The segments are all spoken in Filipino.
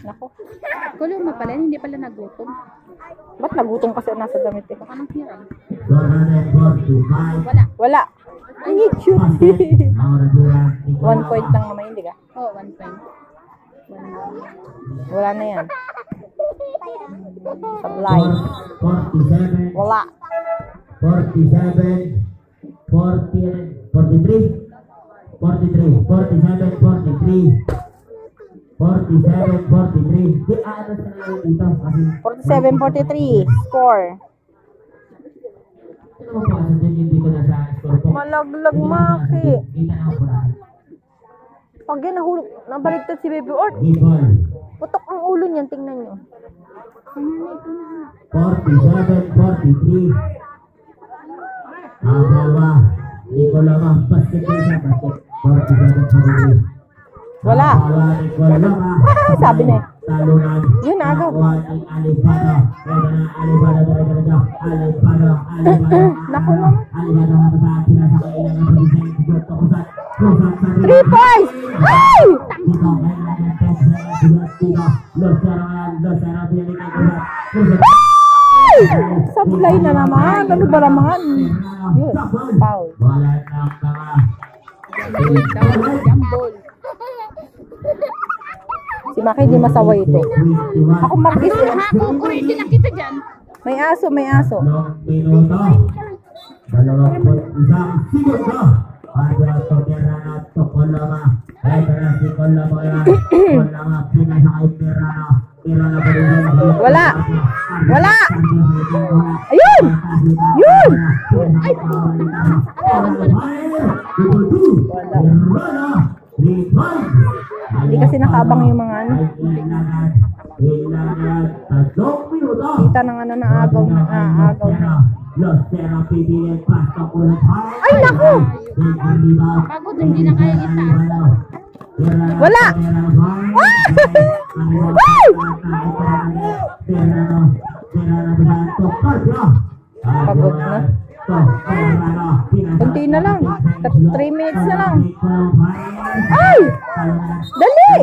Nako. Kulong mo pala, hindi pala nagutom. Ba't nagutom kasi nasa damit eh? Baka nang hiram. Wala. Ay, cute. 1 point lang naman, hindi ka? Oh, 1 point. Wala na yan. Sablay. 47. Wala. 47. 40. 43. 43. 47. 43. 47, 43. Di ano sa ngayon dito? 47, 43. Score. Ano mo pa? Hindi ko na sa score ko. Malaglag, Maki. Kita na ako na. Pag yan nahulog, nabaligtad si Baby Ort. Gibol. Putok ang ulo niyan, tingnan nyo. 47, 43. Dalawa. Hindi ko lamang. Basket ko siya. Basket. 47, 43. Wala. Sabi na eh. Yun, agaw. Naku naman. 3 points! Ay! Ay! Sablay na naman. Ano ba naman? Yun. Foul. Jambol. Si Maki di masaway ito. Ako magis. Kung kurente na kita dyan. May aso, may aso. Wala. Wala. Ayun. Yun. Wala. Hindi kasi nakaabang yung mga ano. Kita ng ano na agaw na. Ay, naku! Pagod, hindi na kaya itaas. Wala! Pagod na. Kunti na lang. 3 minutes na lang. Ay! Dali!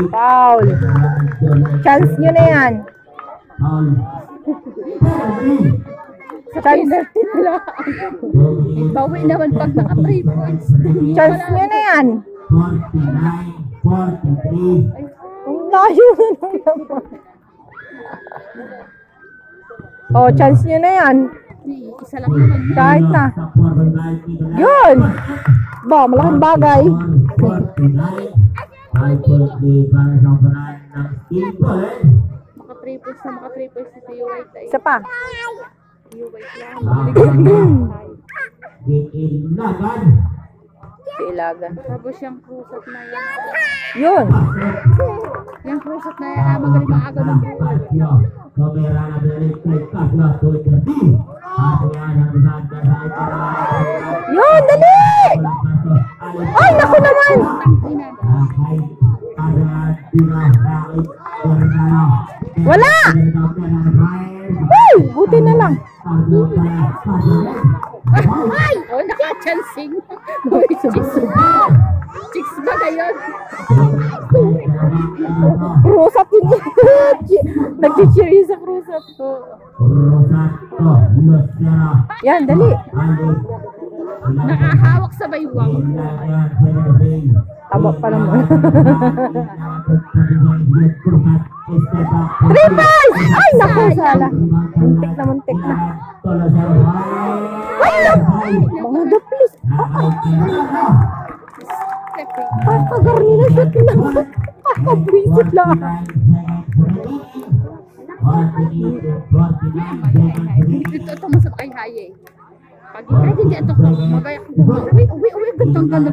Foul. Chance nyo na yan. Chance. Bawi naman pag naka 3 points. Chance nyo na yan. 49, 43. Ang layo na naman. Oh, chance nyo na yan. Isa lang naman. Kahit na. Yun! Ba, malaking bagay. Maka 3 points na maka 3 points si White. Isa pa. White lang. Ilagan. Tapos yung krusat na yan. Yun. Yung krusat na yan. Magaling maaga ng buwan. Yun, dali! Ay, naku naman! Wala! Ay, buti na lang. Ay! Oh, naka-chancing. Chicks ba na yun? Krusat yun. Nag-cheer yun sa krusat. Yan, dali. Nakahawak sa baywang. Tama pa naman. 3 points! Ay, naku, sala. Muntik na, muntik na. Ay, naku! Mga daplis. Pagkagarni na shot na. Pagkabwisit lang. Ito masap ay haye. Pag hindi ito magayak ko. Uwi, gantang kami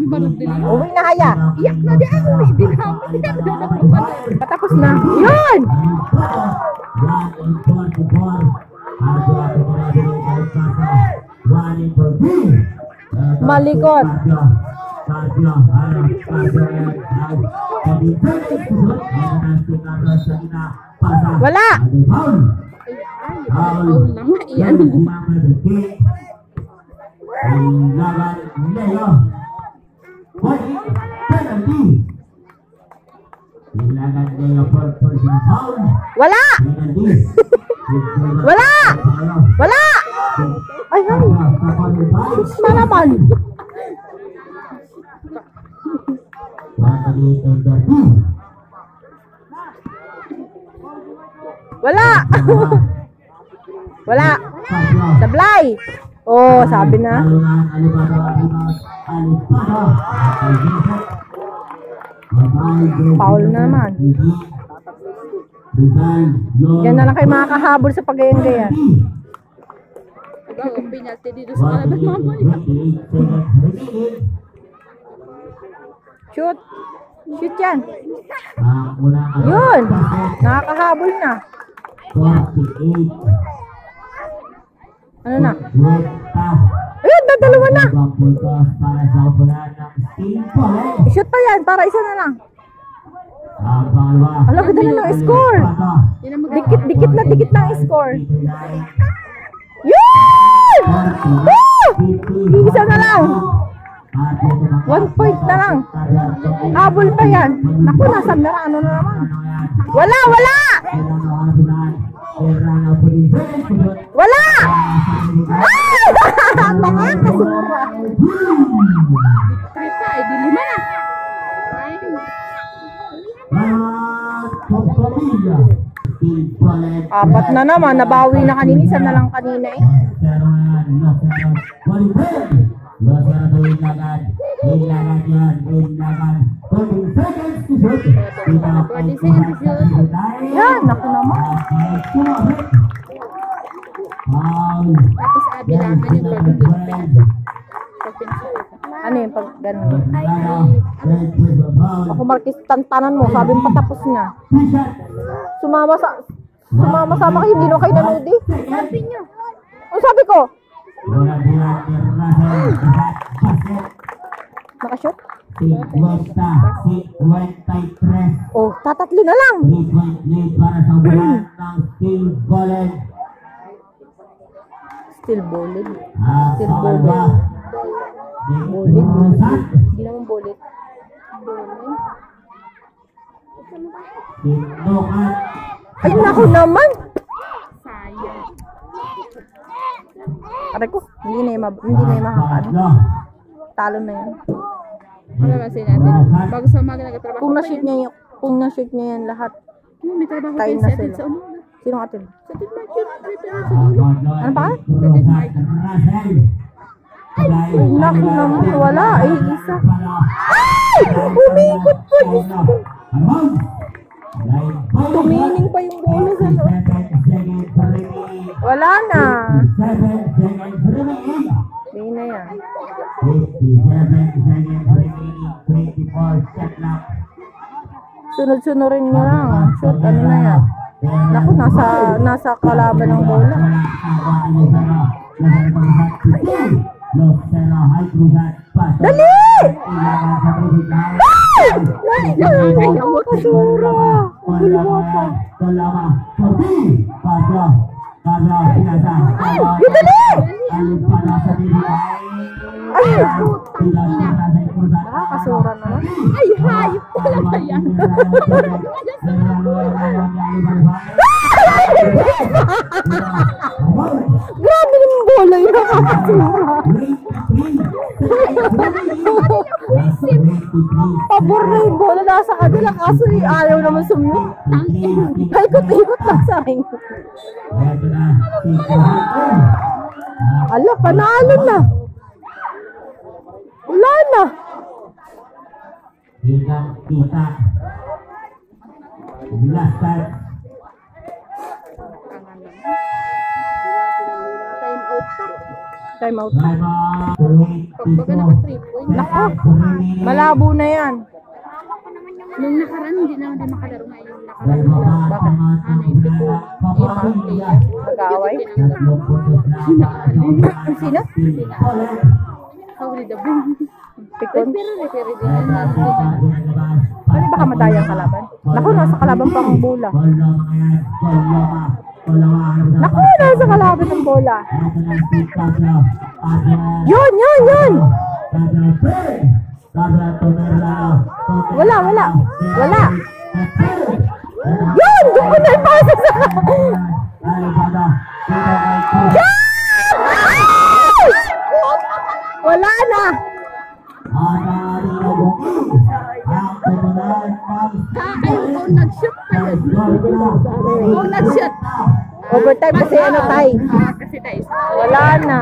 marunong din. Uwi na haya. Iyak na di ako. Hindi na. Patapos na. Yun! Malikot. Wala. Foul na nga, iyan mo. Laban Leo. Penalty. Laban Leo for personal foul. Wala! Penalty. Wala! Wala! Ay, ay. Ma naman. Wala! Wala! Sablay! Oh, sabi na. Foul naman. Yan na lang kayo makakahabol sa pagayan-gayan. Diba, o penalty dito sa kalabas mga boy. Shoot! Shoot yan! Yun! Nakakahabol na. 48. Ano na? Ayun, dalawa na! Shoot pa yan, para isa na lang. Alam ko na ng score. Yun ang maganda. Dikit na ang score. Yun! Woo! Isa na lang. 1 point na lang. Habol pa yan. Naku, nasa mera. Ano na naman? Wala! Wala! Wala! Ay! Mga kasura. Trita, eh, di 5 na. Ay, Apat na naman. Nabawi na kanina. Isa na lang kanina eh. Yan, naku naman. tapos abilangan yung pagpinsulit. Ano yung pag gano'n? Ako Marquis, tantanan mo. Sabi mo patapos na. Sumama sama kayo. Hindi nung kayo nanood eh. Sabi niyo. Ano sabi ko? Nakashoot? 53. Oh, tatatlo na lang. Lead para sa bulan ng Steel Golem. Still bullet. Still Foul bullet. ba? Bullet. Rusan. Hindi naman bullet. Tindukan. Ay, naku naman. Sayang. Aray ko, hindi na yung makakano. Tatlo. Talo na yan. Ano ba sila natin? Bago sa umaga nagtatrabaho Kung pa na-shoot yan. niya yung, kung na-shoot niya yan lahat, May trabaho tayo tayo na sa atin sila. sa umaga. Sino atin? Sa atin na yun. Prepare sa dulo. Ano pa? Russell. Ay, naku naman, wala. Ay, isa. Ay! Umikot pa, Diyos ko. Tumining pa yung bola sa loob. Wala na. Hindi na yan. 24 shot clock. Sunod-sunurin nyo lang. Shoot, ano na yan. Naku, nasa kalaban ng bola. Dali! Ay! Dali na lang. Ang kasura. Ang gulwa pa. Ay! Yung dali! Ay! Nakakasura naman. Ay, hayop pala ba yan? Grabe yung bola yun. Nakakasura. Pabor na yung bola nasa kanila kaso ayaw naman sumiyot. Ikot-ikot lang sa ring. Ala, panalo na. Wala na. Kita. Last time. Time out pa. Time out. Pagbaga naka 3 point. Nako, malabo na yan. Nung nakaraan, hindi naman din makalaro ngayon. Nakaraan. Bakit? Hanay, pito. Ibang player. Mag-aaway? Sino? Hawli the boom. Pikon? Pero referee din yan. Ano baka matayang kalaban? Naku, nasa kalaban pa ang bola. Naku, nasa kalaban ng bola. Yun! Wala. Yun! Doon ko na ipasa sa... Wala na! Kung nag-shoot pa yun. Kung nag-shoot. Overtime kasi ano tayo. Kasi tayo. Wala na.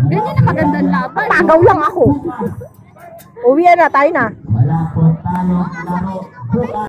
Ganyan na magandang laban. Pagaw lang ako. Uwi na, tayo na. Wala po tayong laro.